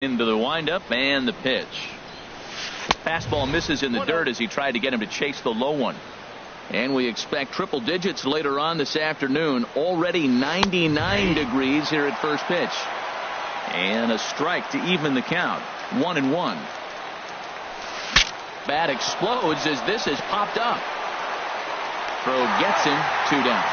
Into the windup and the pitch. Fastball misses in the dirt as he tried to get him to chase the low one. And we expect triple digits later on this afternoon. Already 99 degrees here at first pitch. And a strike to even the count. 1-1. Bat explodes as this is popped up. Throw gets him. 2 down.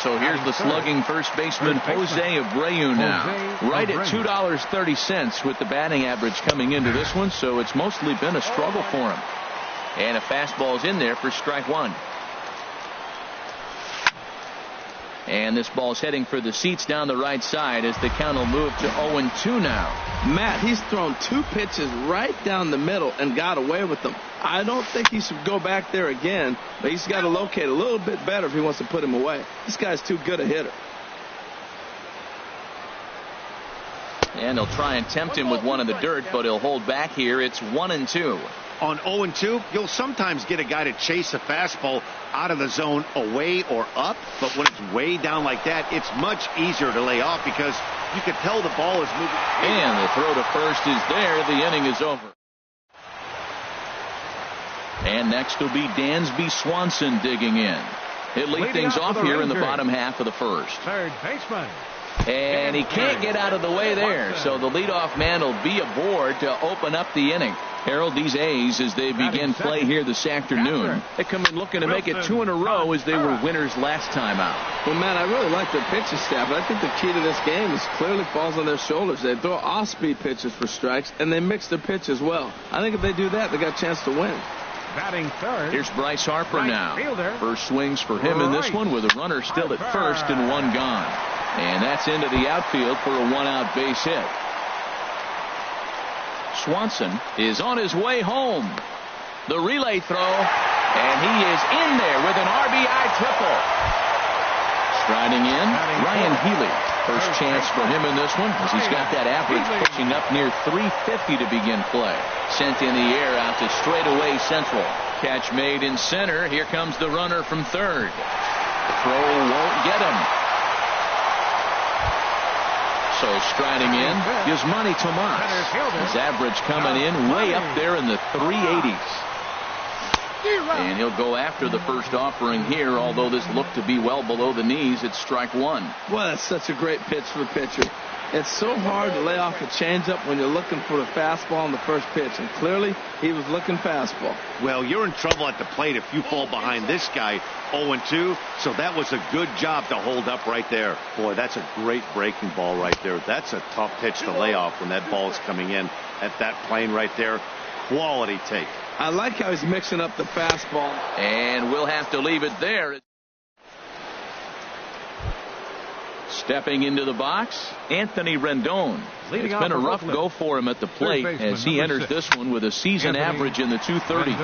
So here's the slugging first baseman Jose Abreu now. Right at $2.30 with the batting average coming into this one. So it's mostly been a struggle for him. And a fastball's in there for strike one. And this ball's heading for the seats down the right side as the count will move to 0-2 now. Matt, he's thrown 2 pitches right down the middle and got away with them. I don't think he should go back there again, but he's got to locate a little bit better if he wants to put him away. This guy's too good a hitter. And they'll try and tempt him with one in the dirt, but he'll hold back here. It's 1-2. On 0-2, you'll sometimes get a guy to chase a fastball out of the zone away or up, but when it's way down like that, it's much easier to lay off because you can tell the ball is moving. And the throw to first is there. The inning is over. And next will be Dansby Swanson digging in. He'll lead things off here in the bottom half of the first. Third baseman. And he can't get out of the way there, so the leadoff man will be aboard to open up the inning. Harold, these A's, as they begin play here this afternoon, they come in looking to make it 2 in a row as they were winners last time out. Well, man, I really like their pitching staff, but I think the key to this game is clearly falls on their shoulders. They throw off-speed pitches for strikes, and they mix their pitch as well. I think if they do that, they got a chance to win. Batting third. Here's Bryce Harper now. Fielder. First swings for him in this one with a runner still at first and 1 gone. And that's into the outfield for a 1-out base hit. Swanson is on his way home. The relay throw, and he is in there with an RBI triple. Striding in, Ryan Healy. First chance for him in this one as he's got that average pushing up near 350 to begin play. Sent in the air out to straightaway central. Catch made in center. Here comes the runner from third. Throw won't get him. So striding in, Yasmani Tomas. His average coming in way up there in the 380s. And he'll go after the first offering here, although this looked to be well below the knees. It's strike one. Well, that's such a great pitch for the pitcher. It's so hard to lay off a changeup when you're looking for a fastball on the first pitch, and clearly he was looking fastball. Well, you're in trouble at the plate if you fall behind this guy 0-2, so that was a good job to hold up right there. Boy, that's a great breaking ball right there. That's a tough pitch to lay off when that ball is coming in at that plane right there. Quality take. I like how he's mixing up the fastball. And we'll have to leave it there. Stepping into the box, Anthony Rendon. It's been a rough go for him at the plate as he enters this one with a season average in the 230s.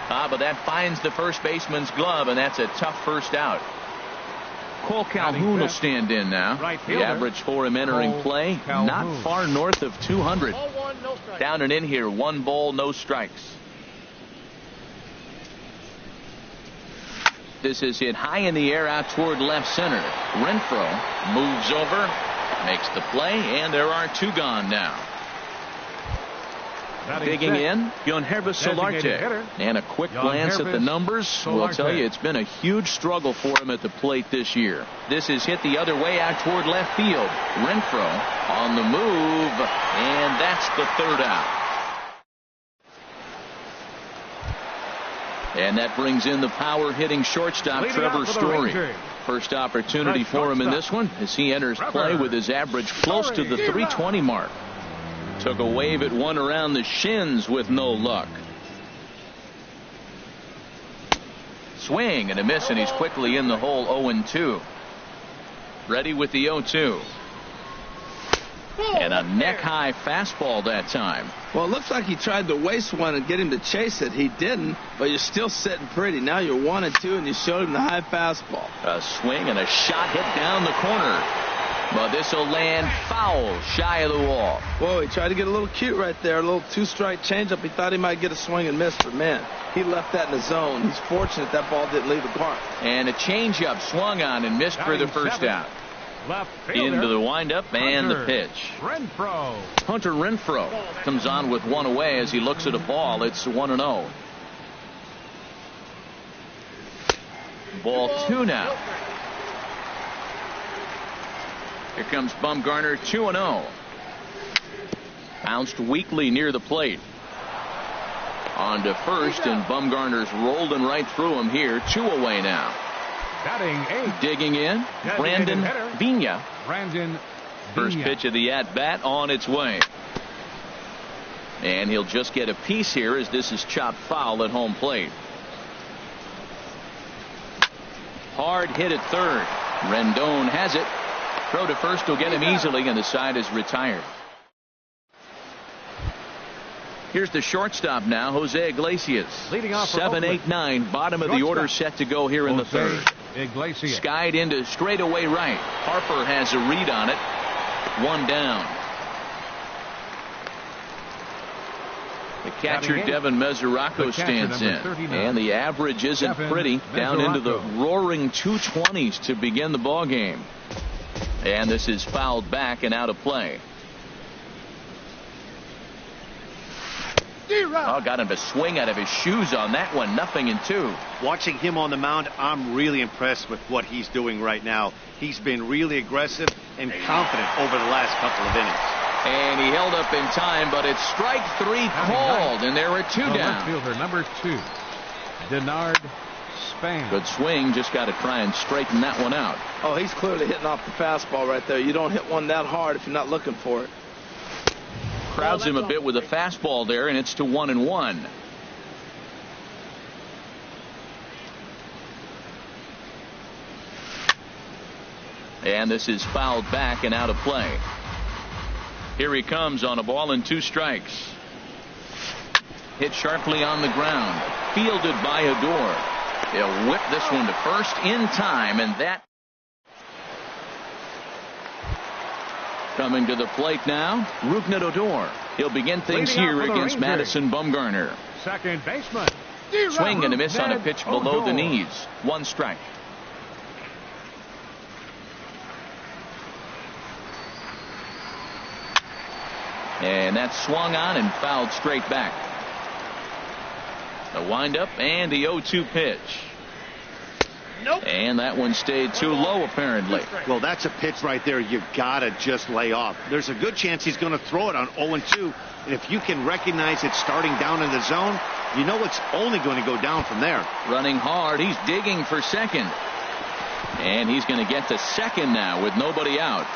But that finds the first baseman's glove, and that's a tough first out. Cole Calhoun will stand in now. The average for him entering play, not far north of 200. Down and in here, 1 ball, no strikes. This is hit high in the air out toward left center. Renfroe moves over, makes the play, and there are 2 gone now. Digging in, Yonhervis Solarte. And a quick glance at the numbers will tell you it's been a huge struggle for him at the plate this year. This is hit the other way out toward left field. Renfroe on the move, and that's the 3rd out. And that brings in the power hitting shortstop Trevor Story. First opportunity for him in this one as he enters play with his average close to the 320 mark. Took a wave at one around the shins with no luck. Swing and a miss, and he's quickly in the hole. 0-2. Ready with the 0-2. And a neck-high fastball that time. Well, it looks like he tried to waste one and get him to chase it. He didn't, but you're still sitting pretty. Now you're 1-2, and you showed him the high fastball. A swing and a shot hit down the corner. But this will land foul, shy of the wall. Whoa, he tried to get a little cute right there. A little 2-strike changeup. He thought he might get a swing and miss, but man, he left that in the zone. He's fortunate that ball didn't leave the park. And a changeup swung on and missed for the first out. Left fielder. Into the windup and the pitch. Renfroe. Hunter Renfroe comes on with one away as he looks at a ball. It's 1-0. Ball 2 now. Here comes Bumgarner, 2-0. Bounced weakly near the plate. On to first, and Bumgarner's rolling right through him here. 2 away now. Batting 8. Digging in, Brandon Vina. Brandon First Vina. pitch of the at-bat on its way. And he'll just get a piece here as this is chopped foul at home plate. Hard hit at third. Rendon has it. Throw to first will get him easily, and the side is retired. Here's the shortstop now, Jose Iglesias. Leading off for 7-8-9, bottom of the order set to go here in the third. Iglesias. Skied into straightaway right. Harper has a read on it. 1 down. The catcher Devin Mesoraco stands in, and the average isn't pretty. Down into the roaring 220s to begin the ball game. And this is fouled back and out of play. Oh, got him to swing out of his shoes on that one. 0-2. Watching him on the mound, I'm really impressed with what he's doing right now. He's been really aggressive and confident over the last couple of innings. And he held up in time, but it's strike 3 called, and there were 2 down. Left fielder number 2, Denard Span. Good swing, just got to try and straighten that one out. Oh, he's clearly hitting off the fastball right there. You don't hit one that hard if you're not looking for it. Crowds him a bit with a fastball there, and it's to 1-1. And this is fouled back and out of play. Here he comes on a ball and 2 strikes. Hit sharply on the ground. Fielded by Odor. He'll whip this one to first in time, and that. Coming to the plate now, Rougned Odor. He'll begin things here against Madison Bumgarner. Second baseman. Swing and a miss on a pitch below the knees. 1 strike. And that's swung on and fouled straight back. The windup and the 0-2 pitch. Nope. And that one stayed too low, apparently. Well, that's a pitch right there you gotta just lay off. There's a good chance he's going to throw it on 0-2, and if you can recognize it starting down in the zone, you know it's only going to go down from there. Running hard, he's digging for second, and he's going to get to second now with nobody out.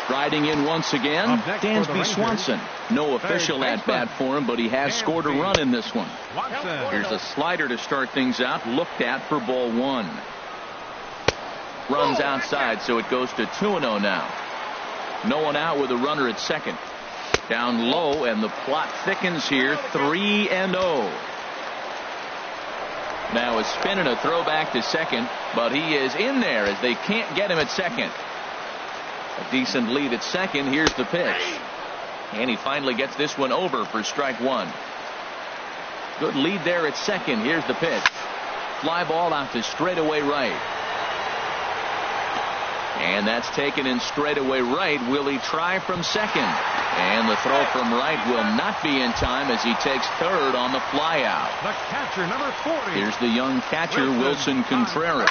Striding in once again, Dansby Swanson. No official at-bat for him, but he has scored a run in this one. Here's a slider to start things out, looked at for ball 1. Runs outside, so it goes to 2-0 now. No one out with a runner at second. Down low, and the plot thickens here, 3-0. Now a spin and a throw back to second, but he is in there as they can't get him at second. A decent lead at second. Here's the pitch. And he finally gets this one over for strike 1. Good lead there at second. Here's the pitch. Fly ball out to straightaway right. And that's taken in straightaway right. Will he try from second? And the throw from right will not be in time as he takes third on the fly out. The catcher, number 40. Here's the young catcher, Wilson Contreras.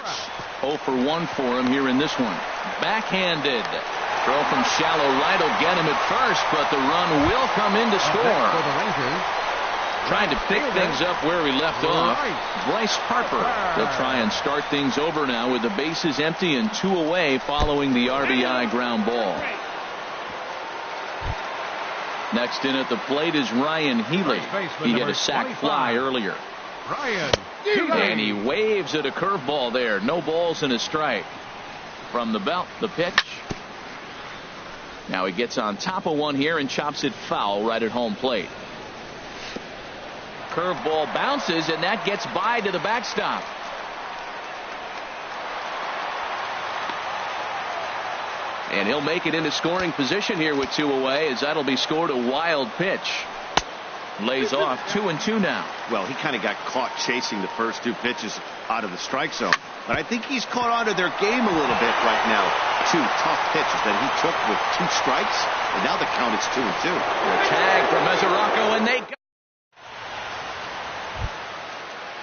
0 for 1 for him here in this one. Backhanded. Throw from shallow right will get him at first, but the run will come in to score. For the Rangers, Trying to pick things up where he left off. Bryce Harper. They'll try and start things over now with the bases empty and 2 away following the RBI ground ball. Next in at the plate is Ryan Healy. He hit a sac fly earlier. Ryan And he waves at a curveball there. No balls and a strike. From the belt, the pitch. Now he gets on top of one here and chops it foul right at home plate. Curveball bounces, and that gets by to the backstop. And he'll make it into scoring position here with 2 away, as that'll be scored a wild pitch. Lays off 2-2 now. Well, he kind of got caught chasing the first 2 pitches out of the strike zone. But I think he's caught on to their game a little bit right now. 2 tough pitches that he took with 2 strikes, and now the count is 2-2. The tag for Mesoraco, and they got.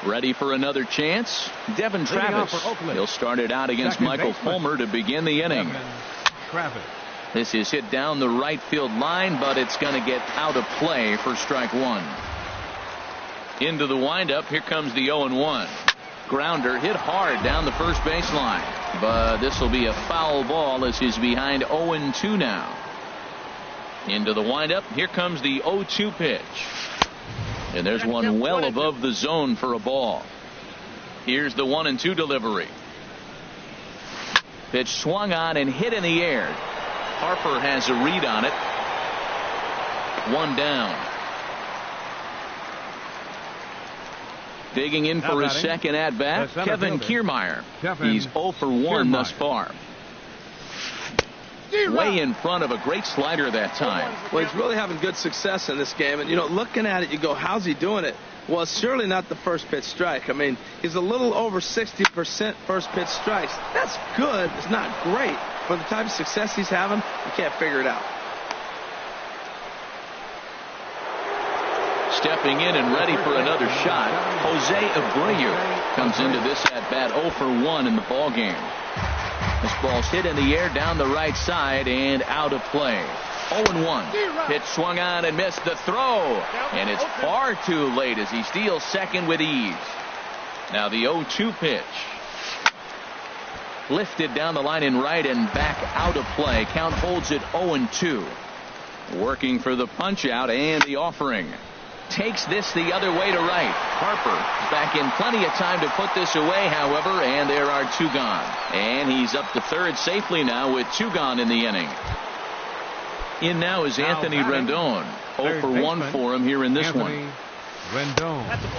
Ready for another chance. Devin Travis. He'll start it out against Michael Fulmer to begin the inning. This is hit down the right field line, but it's going to get out of play for strike 1. Into the windup. Here comes the 0-1. Grounder hit hard down the first baseline, but this will be a foul ball as he's behind 0-2 now. Into the windup. Here comes the 0-2 pitch. And there's one well above the zone for a ball. Here's the 1-2 delivery. Pitch swung on and hit in the air. Harper has a read on it. 1 down. Digging in for his second at bat, Kevin Kiermaier. He's 0 for 1 thus far. Way in front of a great slider that time. Well, he's really having good success in this game. And, looking at it, you go, how's he doing it? Well, it's surely not the first pitch strike. I mean, he's a little over 60% first pitch strikes. That's good. It's not great. For the type of success he's having, you can't figure it out. Stepping in and ready for another shot, Jose Abreu comes into this at bat 0 for 1 in the ball game. This ball's hit in the air down the right side and out of play. 0-1. Pitch swung on and missed the throw, and it's far too late as he steals second with ease. Now the 0-2 pitch. Lifted down the line in right and back out of play. Count holds it 0-2. Working for the punch out and the offering. Takes this the other way to right. Harper back in plenty of time to put this away, however, and there are 2 gone. And he's up to third safely now with 2 gone in the inning. In now is Anthony Rendon. 0 for 1 for him here in this one.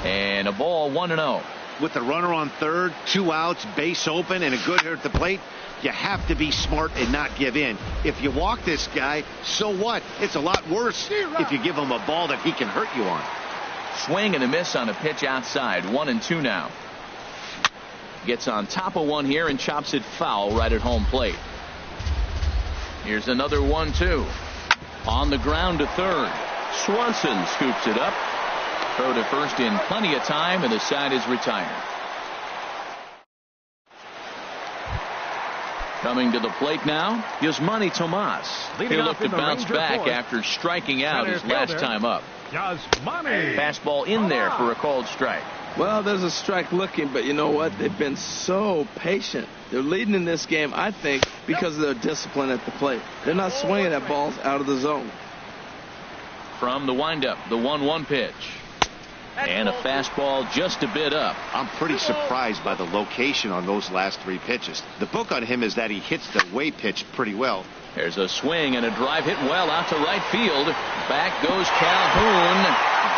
And a ball 1-0. With the runner on third, 2 outs, base open, and a good hitter at the plate, you have to be smart and not give in. If you walk this guy, so what? It's a lot worse if you give him a ball that he can hurt you on. Swing and a miss on a pitch outside. 1-2 now. Gets on top of one here and chops it foul right at home plate. Here's another 1-2. On the ground to third. Swanson scoops it up. Throw to first in plenty of time, and the side is retired. Coming to the plate now, Yasmani Tomas. He'll look to bounce back after striking out his last time up. Fastball in there for a called strike. Well, there's a strike looking, but you know what? They've been so patient. They're leading in this game, I think, because of their discipline at the plate. They're not swinging at balls out of the zone. From the windup, the 1-1 pitch. And a fastball just a bit up. I'm pretty surprised by the location on those last 3 pitches. The book on him is that he hits the way pitch pretty well. There's a swing and a drive hit well out to right field. Back goes Calhoun.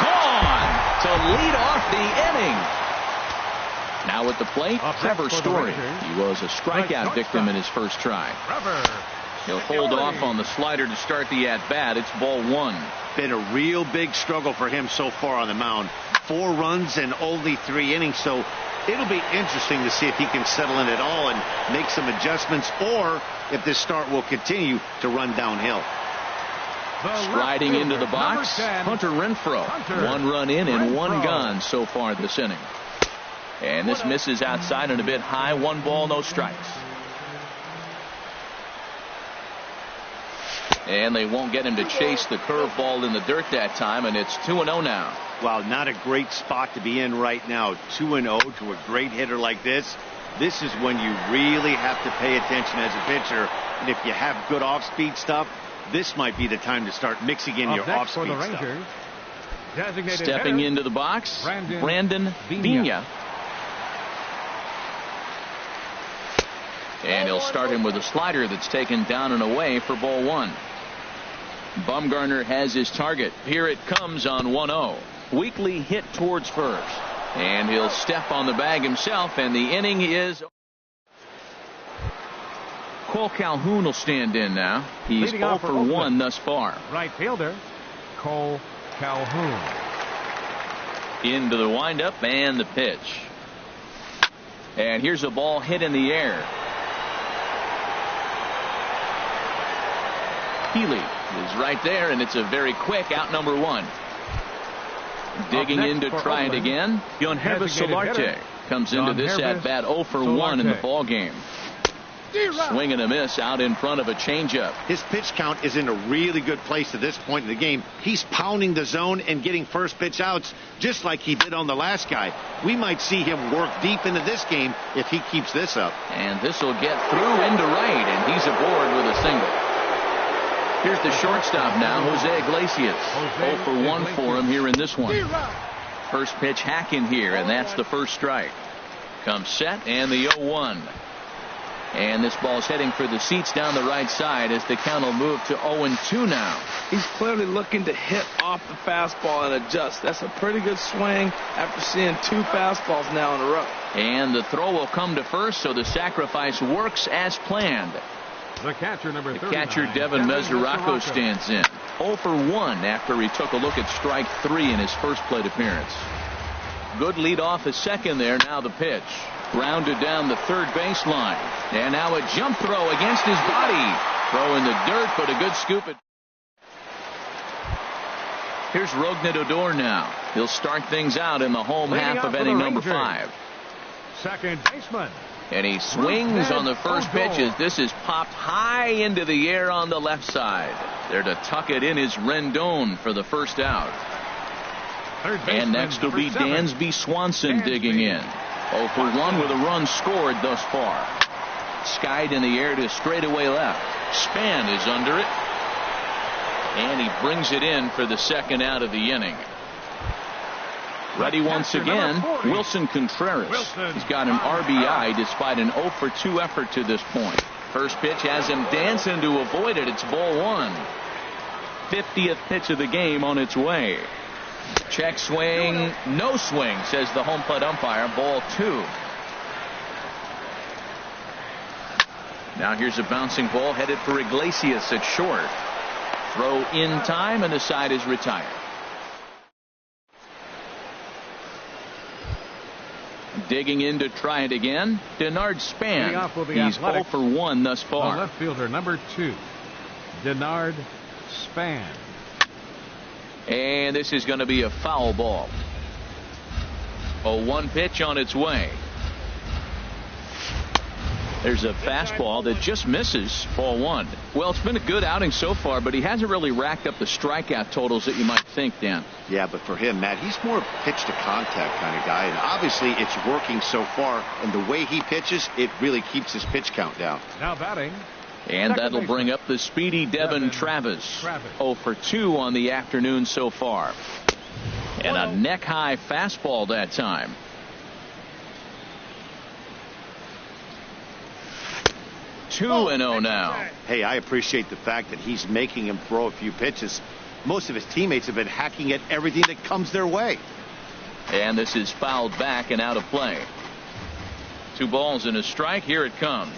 Gone to lead off the inning. Now at the plate, Trevor Story. He was a strikeout victim in his first try. He'll hold off on the slider to start the at-bat. It's ball 1. Been a real big struggle for him so far on the mound. 4 runs and only 3 innings, so it'll be interesting to see if he can settle in at all and make some adjustments, or if this start will continue to run downhill. Striding into the box, Hunter Renfroe. 1 run in and 1 gone so far this inning. And this misses outside and a bit high. 1 ball, no strikes. And they won't get him to chase the curveball in the dirt that time, and it's 2-0 now. Wow, not a great spot to be in right now. 2-0 to a great hitter like this. This is when you really have to pay attention as a pitcher. And if you have good off-speed stuff, this might be the time to start mixing in your off-speed stuff. Stepping into the box, Brandon Vina. And he'll start him with a slider that's taken down and away for ball 1. Bumgarner has his target. Here it comes on 1-0. Weakly hit towards first. And he'll step on the bag himself, and the inning is. Cole Calhoun will stand in now. He's 0 for 1 thus far. Right fielder, Cole Calhoun. Into the windup and the pitch. And here's a ball hit in the air. Healy is right there, and it's a very quick out number one. Digging in to try it again. Yohannes Solarte comes into this at bat 0 for 1 in the ball game. Swing and a miss out in front of a changeup. His pitch count is in a really good place at this point in the game. He's pounding the zone and getting first pitch outs just like he did on the last guy. We might see him work deep into this game if he keeps this up. And this will get through into right, and he's aboard with a single. Here's the shortstop now, Jose Iglesias. 0 for 1 for him here in this one. First pitch hacking here, and that's the first strike. Comes set, and the 0-1. And this ball's heading for the seats down the right side as the count will move to 0-2 now. He's clearly looking to hit off the fastball and adjust. That's a pretty good swing after seeing 2 fastballs now in a row. And the throw will come to first, so the sacrifice works as planned. The catcher, number 39. Catcher Devin Mesoraco stands in. 0 for 1 after he took a look at strike 3 in his first plate appearance. Good lead off at second there. Now the pitch. Grounded down the third baseline. And now a jump throw against his body. Throw in the dirt, but a good scoop. Here's Rougned Odor now. He'll start things out in the home half of inning number 5. Second baseman. And he swings on the first pitch as this is popped high into the air on the left side. There to tuck it in is Rendon for the first out. And next will be Dansby Swanson digging in. 0 for 1 with a run scored thus far. Skied in the air to straightaway left. Span is under it. And he brings it in for the second out of the inning. Ready once again, Wilson Contreras. He's got an RBI despite an 0 for 2 effort to this point. First pitch has him dancing to avoid it. It's ball 1. 50th pitch of the game on its way. Check swing, no swing, says the home plate umpire. Ball 2. Now here's a bouncing ball headed for Iglesias at short. Throw in time, and the side is retired. Digging in to try it again, Denard Span. He's 0 for 1 thus far. The left fielder, number 2, Denard Span. And this is going to be a foul ball. A 1 pitch on its way. There's a fastball that just misses. Ball 1. Well, it's been a good outing so far, but he hasn't really racked up the strikeout totals that you might think, Dan. Yeah, but for him, Matt, he's more pitch to contact kind of guy, and obviously it's working so far, and the way he pitches, it really keeps his pitch count down. Now batting. And that'll bring up the speedy Devin Travis. 0 for 2 on the afternoon so far. And a neck-high fastball that time. Two and 0 now. Hey, I appreciate the fact that he's making him throw a few pitches. Most of his teammates have been hacking at everything that comes their way. And this is fouled back and out of play. 2 balls and a strike. Here it comes.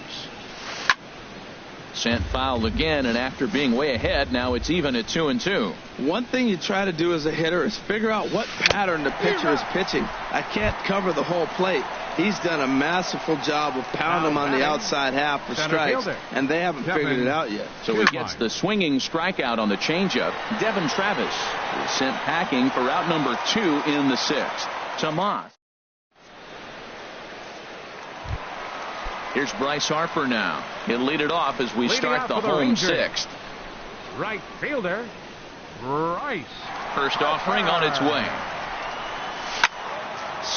Sent foul again, and after being way ahead, now it's even at 2-2. One thing you try to do as a hitter is figure out what pattern the pitcher is pitching. I can't cover the whole plate. He's done a masterful job of pounding him on the outside half for strikes, and they haven't figured it out yet. So he gets the swinging strikeout on the changeup. Devin Travis is sent packing for out number 2 in the 6th. Tomas. Here's Bryce Harper now. He'll lead it off as we start the home 6th. Right fielder, Bryce. First offering on its way.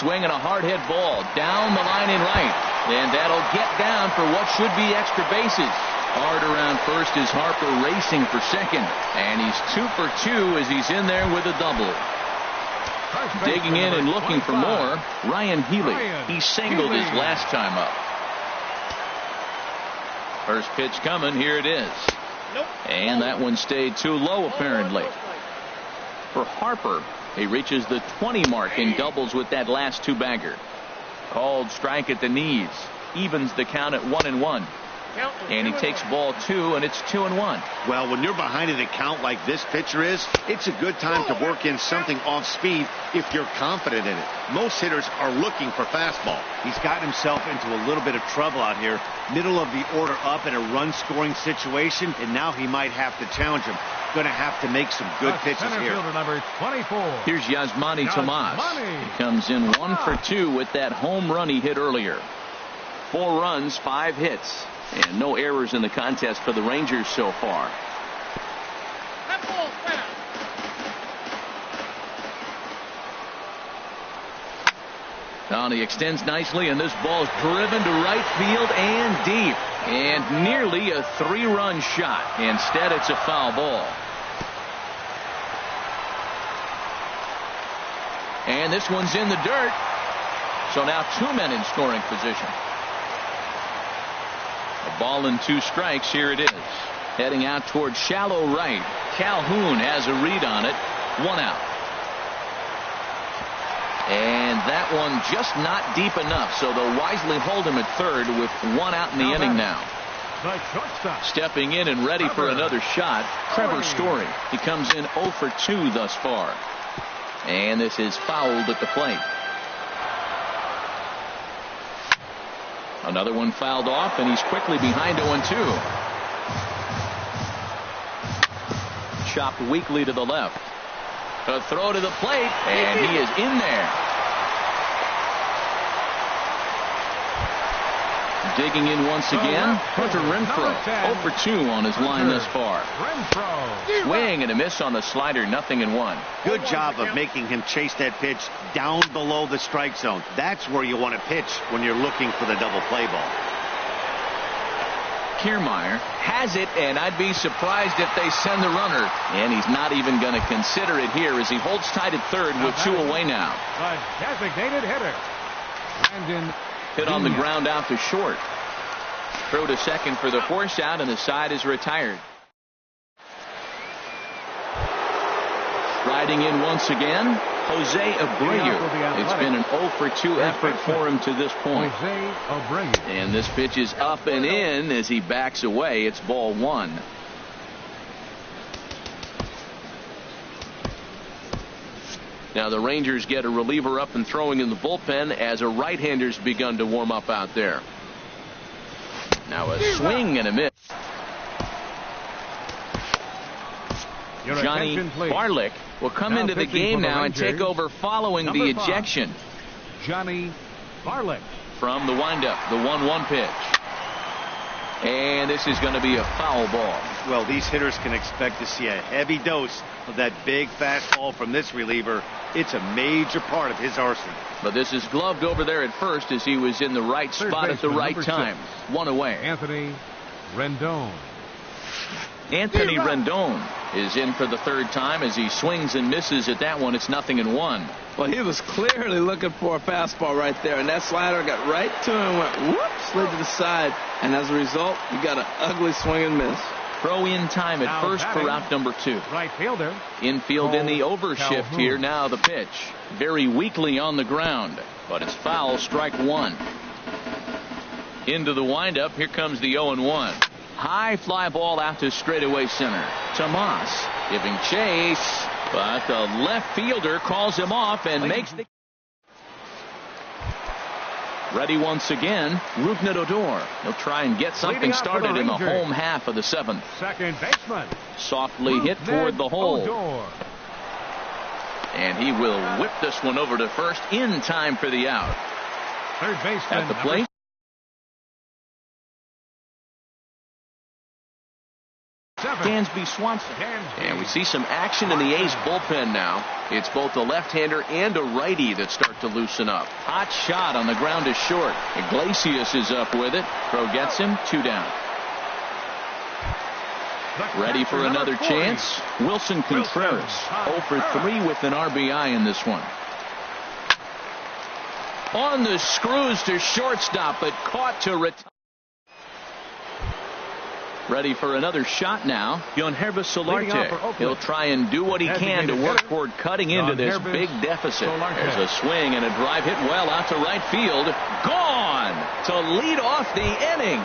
Swing and a hard hit ball down the line in right. And that'll get down for what should be extra bases. Hard around first is Harper racing for second. And he's 2 for 2 as he's in there with a double. Digging in and looking for more, Ryan Healy. He singled his last time up. First pitch coming. Here it is. And that one stayed too low apparently. For Harper, he reaches the 20 mark in doubles with that last 2-bagger. Called strike at the knees. Evens the count at 1-1. And he takes ball 2, and it's 2-1. Well, when you're behind in a count like this pitcher is, it's a good time to work in something off speed if you're confident in it. Most hitters are looking for fastball. He's gotten himself into a little bit of trouble out here. Middle of the order up in a run-scoring situation, and now he might have to challenge him. Going to have to make some good pitches here. Number 24. Here's Yasmani Tomas. He comes in 1 for 2 with that home run he hit earlier. 4 runs, 5 hits, and no errors in the contest for the Rangers so far. He extends nicely, and this ball is driven to right field and deep, and nearly a 3-run shot. Instead, it's a foul ball. And this one's in the dirt. So now 2 men in scoring position. A ball and 2 strikes. Here it is. Heading out towards shallow right. Calhoun has a read on it. 1 out. And that one just not deep enough, so they'll wisely hold him at third with 1 out in the inning now. Stepping in and ready for another shot, Trevor Story. He comes in 0 for 2 thus far. And this is fouled at the plate. Another one fouled off, and he's quickly behind 0-2. Chopped weakly to the left. A throw to the plate, and he is in there. Digging in once again, Hunter Renfroe. 0 for 2 on his line thus far. Swing and a miss on the slider, 0-1. Good job of making him chase that pitch down below the strike zone. That's where you want to pitch when you're looking for the double play ball. Kiermaier has it, and I'd be surprised if they send the runner. And he's not even going to consider it here as he holds tight at third with 2 away now. A designated hitter. Brandon hit on the ground out to short. Throw to second for the force out, and the side is retired. Riding in once again, Jose Abreu. It's been an 0 for 2 effort for him to this point. And this pitch is up and in as he backs away. It's ball 1. Now the Rangers get a reliever up and throwing in the bullpen as a right-hander's begun to warm up out there. Now a swing and a miss. Johnny Barlick will come into the game now and take over following the ejection. Johnny Barlick. From the windup, the 1-1 pitch. And this is going to be a foul ball. Well, these hitters can expect to see a heavy dose of that big fastball from this reliever. It's a major part of his arsenal. But this is gloved over there at first as he was in the right spot at the right time. 1 away. Anthony Rendon. Anthony Rendon is in for the 3rd time as he swings and misses at that one. It's 0-1. Well, he was clearly looking for a fastball right there, and that slider got right to him, went whoop, slid to the side, and as a result, you got an ugly swing and miss. Throw in time at Now first for out number 2. Right fielder. Infield in the overshift Calhoun. here. Now the pitch. Very weakly on the ground, but it's foul. Strike 1. Into the windup. Here comes the 0-1. High fly ball out to straightaway center. Tomas giving chase, but the left fielder calls him off and makes the. Ready once again, Rougned Odor. He'll try and get something started in the home half of the 7th. Second baseman. Softly hit toward the hole. Odor. And he will whip this one over to first in time for the out. Third baseman. At the plate. Dansby Swanson. And we see some action in the A's bullpen now. It's both a left-hander and a righty that start to loosen up. Hot shot on the ground is short. Iglesias is up with it. Throw gets him. 2 down. Ready for another chance. Wilson Contreras. 0 for 3 with an RBI in this one. On the screws to shortstop, but caught to retire. Ready for another shot now. Yonhervis Solarte. He'll try and do what he can to work toward cutting into this big deficit. There's a swing and a drive hit well out to right field. Gone to lead off the inning.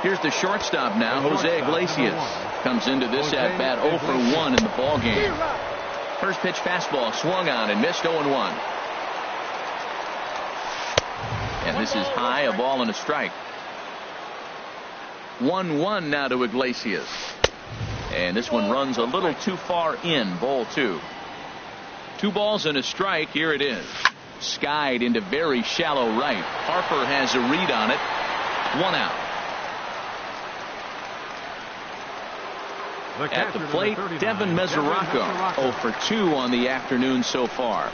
Here's the shortstop now, Jose Iglesias. Comes into this at-bat 0 for 1 in the ball game. First pitch fastball swung on and missed 0-1. And this is high, a ball and a strike. 1-1 now to Iglesias. And this one runs a little too far in, ball 2. 2 balls and a strike. Here it is. Skied into very shallow right. Harper has a read on it. 1 out. At the plate, Devin Mesoraco, 0 for 2 on the afternoon so far.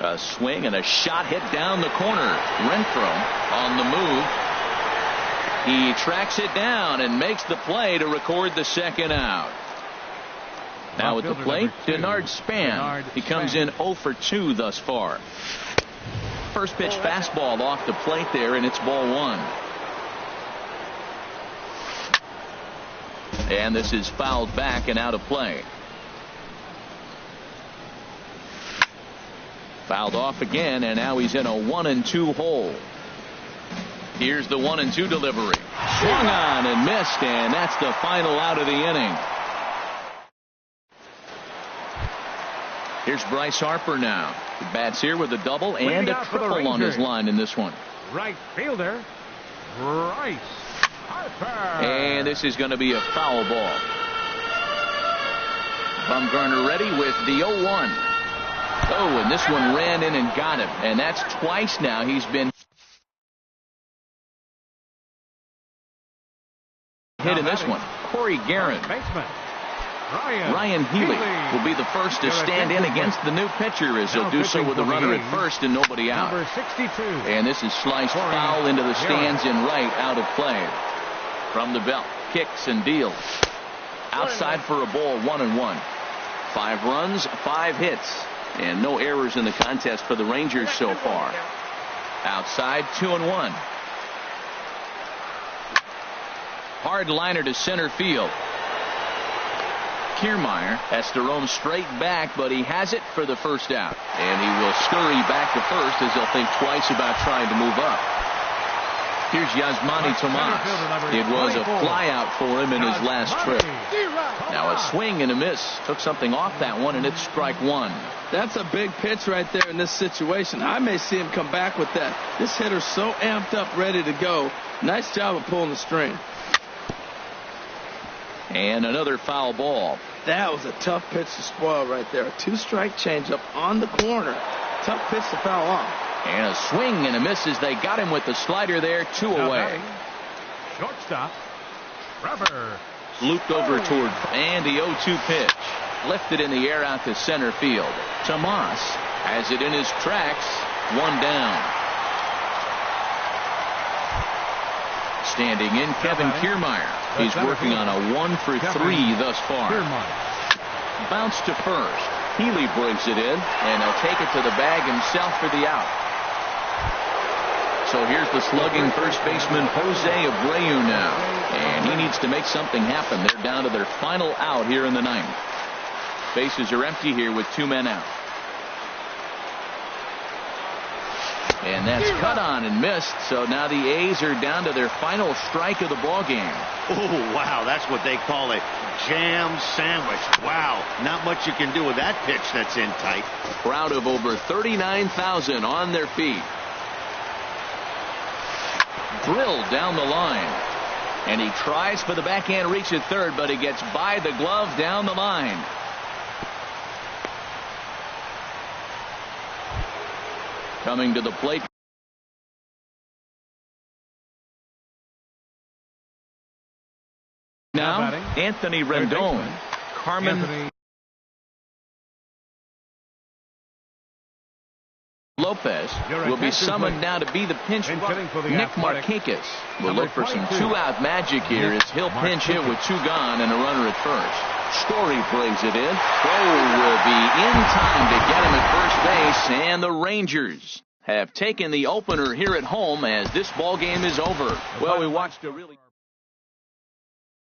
A swing and a shot hit down the corner. Renfroe on the move. He tracks it down and makes the play to record the second out. Now at the plate, Denard Span. He comes in 0 for 2 thus far. First pitch fastball off the plate there, and it's ball 1. And this is fouled back and out of play. Fouled off again, and now he's in a 1-2 hole. Here's the 1-2 delivery. Swung on and missed, and that's the final out of the inning. Here's Bryce Harper now. He bats here with a double and a triple on his line in this one. Right fielder, Bryce Harper. And this is going to be a foul ball. Bumgarner ready with the 0-1. Oh, and this one ran in and got him. And that's twice now he's been hit in this one. Corey Guerin. Ryan Healy will be the first to stand in against the new pitcher, as he'll do so with a runner at first and nobody out. And this is sliced foul into the stands in right, out of play. From the belt, kicks and deals. Outside for a ball, 1-1. 5 runs, 5 hits, and no errors in the contest for the Rangers so far. Outside, 2-1. Hard liner to center field. Kiermaier has to roam straight back, but he has it for the first out. And he will scurry back to first as he'll think twice about trying to move up. Here's Yasmani Tomas. It was a fly out for him in his last trip. Now a swing and a miss. Took something off that one, and it's strike 1. That's a big pitch right there in this situation. I may see him come back with that. This hitter's so amped up, ready to go. Nice job of pulling the string. And another foul ball. That was a tough pitch to spoil right there. A 2-strike changeup on the corner. Tough pitch to foul off. And a swing and a miss as they got him with the slider there. 2 away. Shortstop, Robert. Looped over toward, and the 0-2 pitch. Lifted in the air out to center field. Tomas has it in his tracks. 1 down. Standing in, Kevin Kiermaier. He's working on a 1 for 3 thus far. Bounce to first. Healy brings it in, and he'll take it to the bag himself for the out. So here's the slugging first baseman Jose Abreu now, and he needs to make something happen. They're down to their final out here in the 9th. Bases are empty here with 2 men out. And that's cut on and missed. So now the A's are down to their final strike of the ball game. Oh, wow. That's what they call a jam sandwich. Wow. Not much you can do with that pitch that's in tight. A crowd of over 39,000 on their feet. Drilled down the line. And he tries for the backhand reach at third, but he gets by the glove down the line. Coming to the plate. Now, Anthony Rendon. Carmen Lopez will be summoned now to be the pinch runner. Nick Markakis will look for some 2-out magic here as he'll pinch hit with 2 gone and a runner at first. Story brings it in. Throw will be in time to get him at first base, and the Rangers have taken the opener here at home as this ball game is over. Well, we watched a really